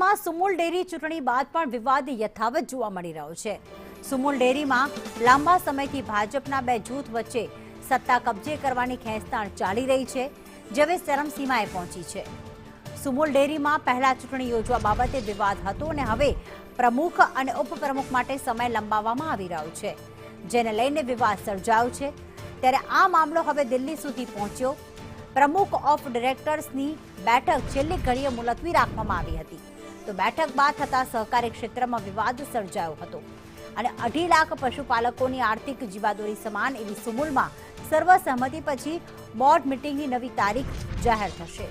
સુરતમાં સુમુલ ડેરી ચૂંટણી બાદ પણ વિવાદ યથાવત જોવા મળી રહ્યો છે। સુમુલ ડેરીમાં લાંબા સમયથી ભાજપના બે જૂથ વચ્ચે સત્તા કબજે કરવાની ખેંચતાણ ચાલી રહી છે, જે હવે ચરમસીમાએ પહોંચી છે। સુમુલ ડેરીમાં પહેલા ચૂંટણી યોજવા બાબતે વિવાદ હતો અને હવે પ્રમુખ અને ઉપપ્રમુખ માટે સમય લંબાવવામાં આવી રહ્યો છે, જેને લઈને વિવાદ સર્જાયો છે। ત્યારે આ મામલો હવે દિલ્હી સુધી પહોંચ્યો। પ્રમુખ ઓફ ડિરેક્ટર્સની બેઠક છેલ્લી ઘડીએ મુલતવી રાખવામાં આવી હતી, તો બેઠક બાદ થતા સહકારી ક્ષેત્રમાં વિવાદ સર્જાયો હતો અને 2.5 લાખ પશુપાલકોની આર્થિક જીવાદોરી સમાન એવી સુમુલમાં સર્વસહમતિ પછી બોર્ડ મીટિંગની નવી તારીખ જાહેર થશે।